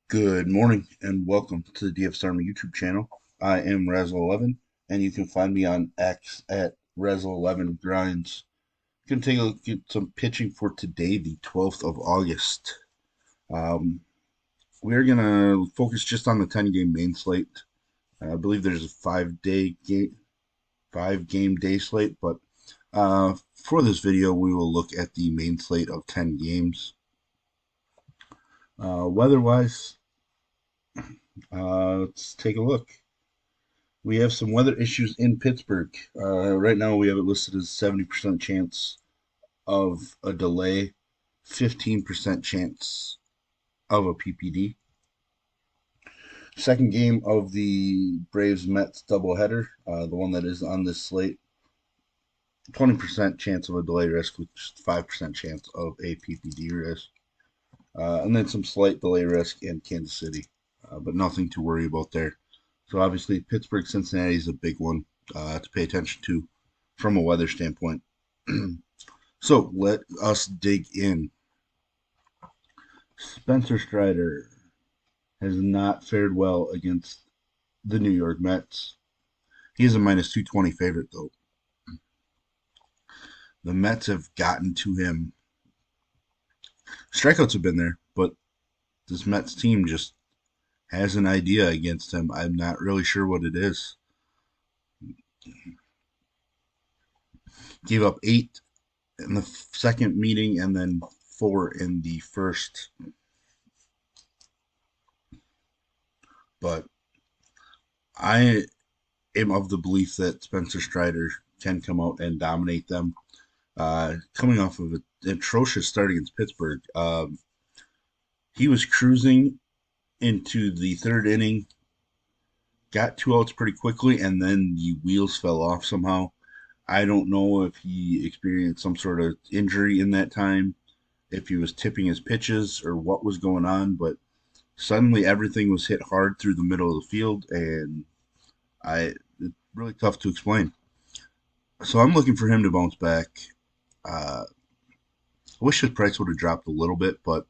Good morning and welcome to the DFS Army YouTube channel. I am Razzle11 and you can find me on X at Razzle11Grinds. You can take a look at some pitching for today, the 12th of August. Um, we're going to focus just on the 10-game main slate. I believe there's a 5-game day slate, but for this video, we will look at the main slate of 10 games. Weather-wise, let's take a look. We have some weather issues in Pittsburgh. Right now, we have it listed as 70% chance of a delay, 15% chance of a PPD. Second game of the Braves Mets doubleheader, the one that is on this slate, 20% chance of a delay risk with just 5% chance of a PPD risk. And then some slight delay risk in Kansas City, but nothing to worry about there. So obviously, Pittsburgh Cincinnati is a big one to pay attention to from a weather standpoint. So let us dig in. Spencer Strider has not fared well against the New York Mets. He is a minus 220 favorite, though. The Mets have gotten to him. Strikeouts have been there, but this Mets team just has an idea against him. I'm not really sure what it is. Gave up 8 in the second meeting and then 4 in the first. But I am of the belief that Spencer Strider can come out and dominate them. Coming off of an atrocious start against Pittsburgh, he was cruising into the third inning, got 2 outs pretty quickly, and then the wheels fell off somehow. I don't know if he experienced some sort of injury in that time, if he was tipping his pitches or what was going on, but suddenly everything was hit hard through the middle of the field, and it's really tough to explain. So I'm looking for him to bounce back. I wish his price would have dropped a little bit, but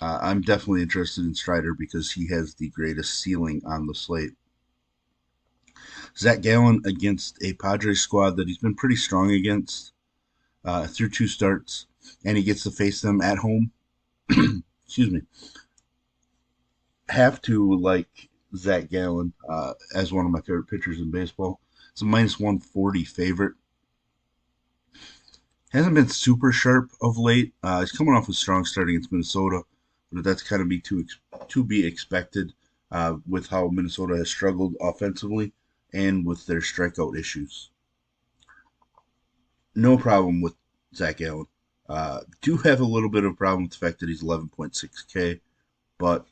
I'm definitely interested in Strider because he has the greatest ceiling on the slate. Zach Gallen against a Padres squad that he's been pretty strong against through 2 starts, and he gets to face them at home. Excuse me. Have to like Zach Gallen as one of my favorite pitchers in baseball. It's a minus 140 favorite. Hasn't been super sharp of late. He's coming off a strong start against Minnesota, but that's kind of to be expected with how Minnesota has struggled offensively and with their strikeout issues. No problem with Zach Allen. Do have a little bit of a problem with the fact that he's 11.6K, but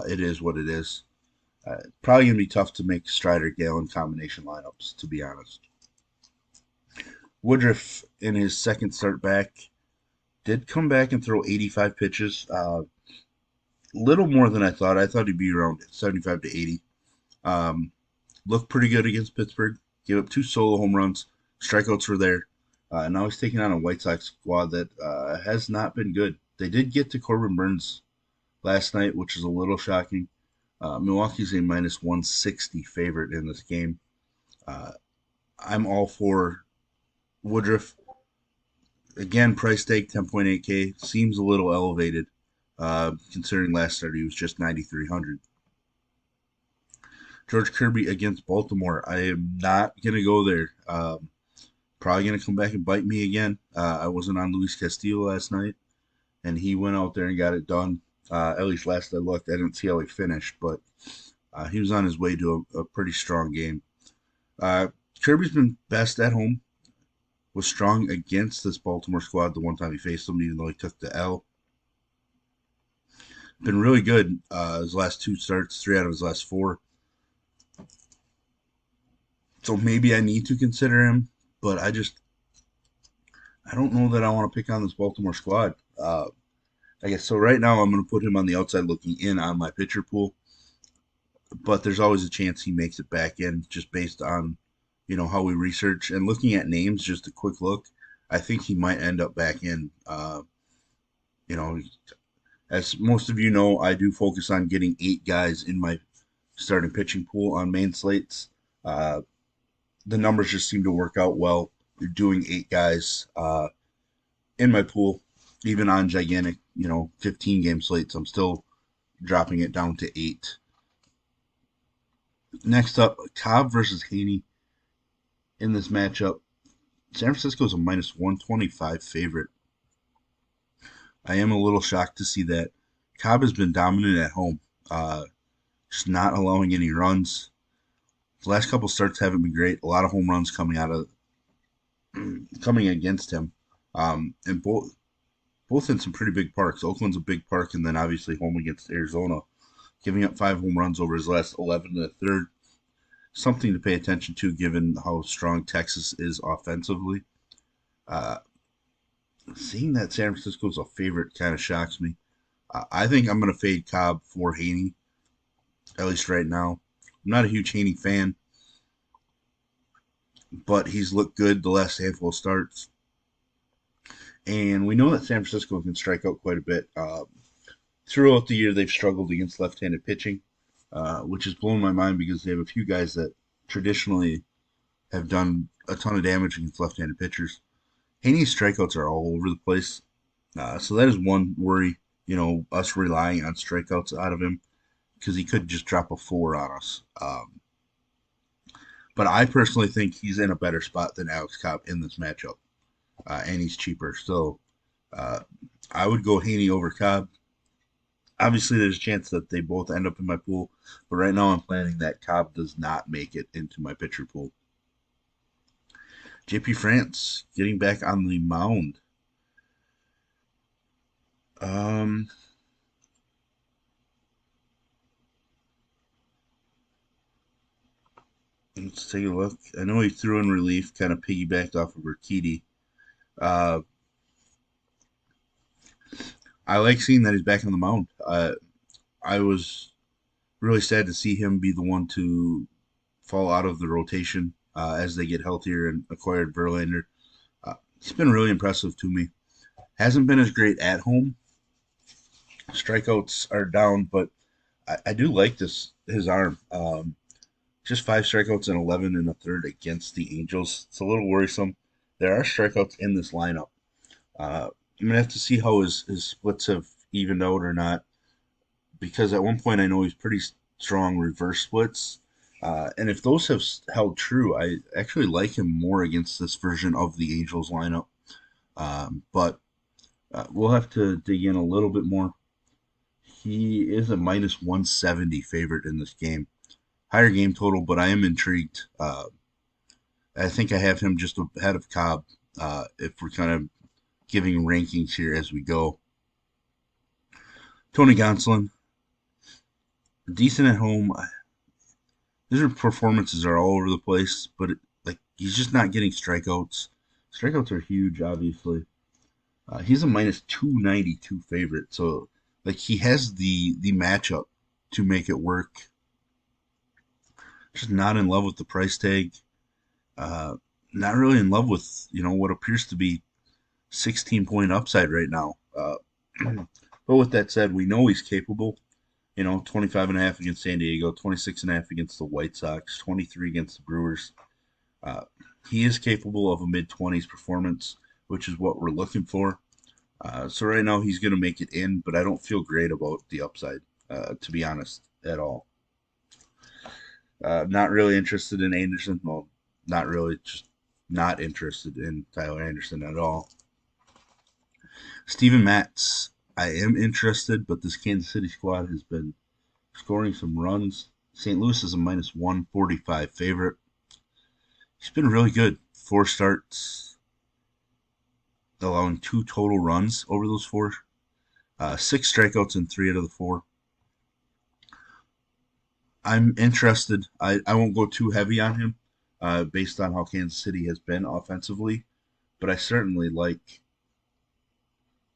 it is what it is. Probably going to be tough to make Strider Gallen combination lineups, to be honest. Woodruff, in his second start back, did come back and throw 85 pitches. Little more than I thought. I thought he'd be around 75 to 80. Looked pretty good against Pittsburgh. Gave up 2 solo home runs. Strikeouts were there. And now he's taking on a White Sox squad that has not been good. They did get to Corbin Burns last night, which is a little shocking. Milwaukee's a minus 160 favorite in this game. I'm all for Woodruff. Again, price tag 10.8K seems a little elevated considering last start he was just 9,300. George Kirby against Baltimore. I am not going to go there. Probably going to come back and bite me again. I wasn't on Luis Castillo last night, and he went out there and got it done. At least last I looked, I didn't see how he finished, but he was on his way to a pretty strong game. Kirby's been best at home. Was strong against this Baltimore squad the one time he faced them, even though he took the L. Been really good his last 2 starts, 3 out of his last 4. So maybe I need to consider him, but I don't know that I want to pick on this Baltimore squad. I guess so. Right now, I'm going to put him on the outside looking in on my pitcher pool, but there's always a chance he makes it back in just based on how we research and looking at names. Just a quick look, I think he might end up back in. You know, As most of you know, I do focus on getting 8 guys in my starting pitching pool on main slates. Uh, the numbers just seem to work out well. You're doing 8 guys in my pool, even on gigantic, 15 game slates. I'm still dropping it down to 8. Next up, Cobb versus Haney in this matchup. San Francisco is a minus 125 favorite. I am a little shocked to see that. Cobb has been dominant at home, just not allowing any runs. The last couple starts haven't been great. A lot of home runs coming against him, and both in some pretty big parks. Oakland's a big park, and then obviously home against Arizona, giving up 5 home runs over his last 11 and a third. Something to pay attention to, given how strong Texas is offensively. Uh, Seeing that San Francisco is a favorite kind of shocks me. I think I'm going to fade Cobb for Haney, at least right now. I'm not a huge Haney fan, but he's looked good the last handful of starts. And we know that San Francisco can strike out quite a bit. Throughout the year, they've struggled against left-handed pitching, which has blown my mind because they have a few guys that traditionally have done a ton of damage against left-handed pitchers. Haney's strikeouts are all over the place, so that is one worry. Us relying on strikeouts out of him because he could just drop a 4 on us. But I personally think he's in a better spot than Alex Cobb in this matchup, and he's cheaper. So uh, I would go Haney over Cobb. Obviously, there's a chance that they both end up in my pool, but right now I'm planning that Cobb does not make it into my pitcher pool. JP France getting back on the mound. Um, let's take a look. I know he threw in relief, kind of piggybacked off of Urquidy. Uh, I like seeing that he's back on the mound. I was really sad to see him be the one to fall out of the rotation as they get healthier and acquired Verlander. He's been really impressive to me. Hasn't been as great at home. Strikeouts are down, but I do like his arm. Just 5 strikeouts and 11 and a third against the Angels. It's a little worrisome. There are strikeouts in this lineup. I'm gonna have to see how his splits have evened out or not, because at one point I know he's pretty strong reverse splits, and if those have held true, I actually like him more against this version of the Angels lineup. But we'll have to dig in a little bit more. He is a minus 170 favorite in this game. Higher game total, but I am intrigued. I think I have him just ahead of Cobb if we're kind of giving rankings here as we go. Tony Gonsolin, decent at home. His performances are all over the place, but he's just not getting strikeouts. Strikeouts are huge, obviously. He's a minus 292 favorite, so he has the matchup to make it work. Just not in love with the price tag. Not really in love with what appears to be 16-point upside right now. But with that said, we know he's capable. 25.5 against San Diego, 26.5 against the White Sox, 23 against the Brewers. He is capable of a mid-20s performance, which is what we're looking for. So right now he's going to make it in, but I don't feel great about the upside, to be honest, at all. Not really interested in Anderson. Well, not really, just not interested in Tyler Anderson at all. Steven Matz, I am interested, but this Kansas City squad has been scoring some runs. St. Louis is a minus 145 favorite. He's been really good. 4 starts, allowing 2 total runs over those 4. 6 strikeouts in 3 out of the 4. I'm interested. I won't go too heavy on him based on how Kansas City has been offensively, but I certainly like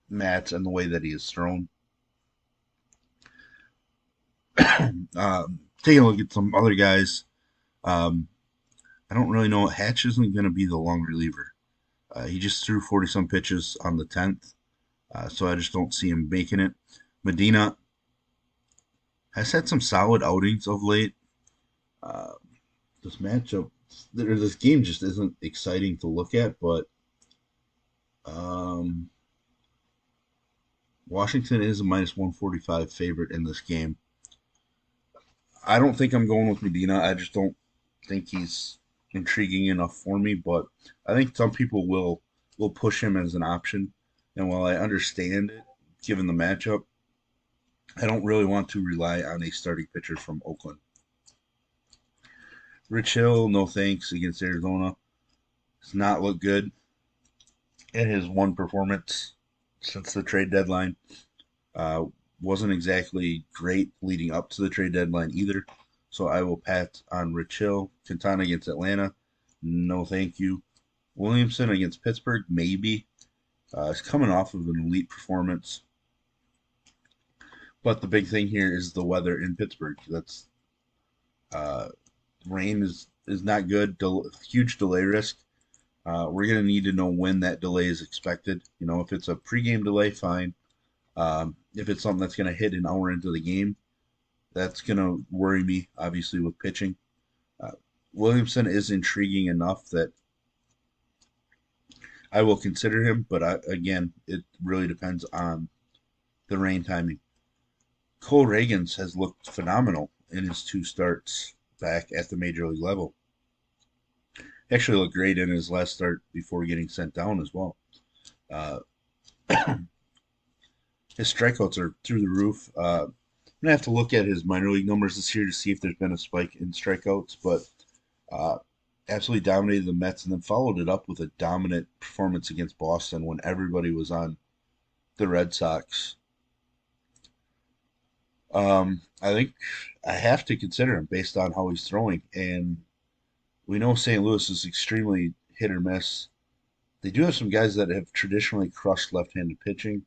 Matt and the way that he is thrown. Taking a look at some other guys. I don't really know. Hatch isn't going to be the long reliever. He just threw 40-some pitches on the 10th, so I just don't see him making it. Medina has had some solid outings of late. Uh, this matchup, this game just isn't exciting to look at, but um, Washington is a minus 145 favorite in this game. I don't think I'm going with Medina. I just don't think he's intriguing enough for me, but I think some people will push him as an option. And while I understand it, given the matchup, I don't really want to rely on a starting pitcher from Oakland. Rich Hill, no thanks against Arizona. Does not look good in his one performance since the trade deadline. Uh, wasn't exactly great leading up to the trade deadline either. So I will pat on Rich Hill. Quintana against Atlanta. No, thank you. Williamson against Pittsburgh, maybe. He's coming off of an elite performance. But the big thing here is the weather in Pittsburgh. That's uh, rain is not good. Huge delay risk. We're going to need to know when that delay is expected. You know, if it's a pregame delay, fine. If it's something that's going to hit an hour into the game, that's going to worry me, obviously, with pitching. Uh, Williamson is intriguing enough that I will consider him, but again, it really depends on the rain timing. Cole Reagans has looked phenomenal in his two starts back at the major league level. He actually looked great in his last start before getting sent down as well. Uh, his strikeouts are through the roof. I'm gonna have to look at his minor league numbers this year to see if there's been a spike in strikeouts, but uh, absolutely dominated the Mets and then followed it up with a dominant performance against Boston when everybody was on the Red Sox. I think I have to consider him based on how he's throwing, and we know St. Louis is extremely hit or miss. They do have some guys that have traditionally crushed left-handed pitching,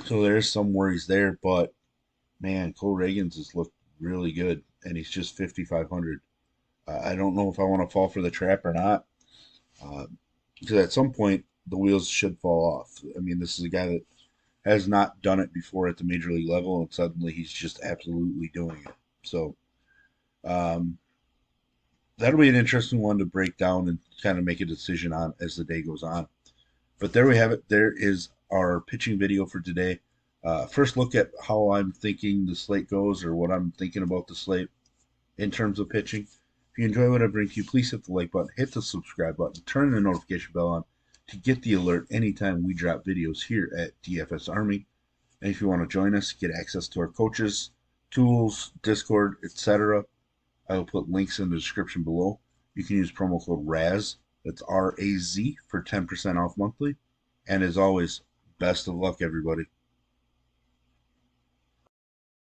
so there's some worries there. But man, Cole Reagans has looked really good, and he's just 5,500. I don't know if I want to fall for the trap or not, uh, because at some point the wheels should fall off. I mean, this is a guy that has not done it before at the major league level, and suddenly he's just absolutely doing it. So um, that'll be an interesting one to break down and kind of make a decision on as the day goes on. But there we have it. There is our pitching video for today. First look at how I'm thinking the slate goes, or what I'm thinking about the slate in terms of pitching. If you enjoy what I bring to you, please hit the like button, hit the subscribe button, turn the notification bell on to get the alert anytime we drop videos here at DFS Army. And if you want to join us, get access to our coaches, tools, Discord, etc., I will put links in the description below. You can use promo code RAZ, that's RAZ, for 10% off monthly. And as always, best of luck, everybody.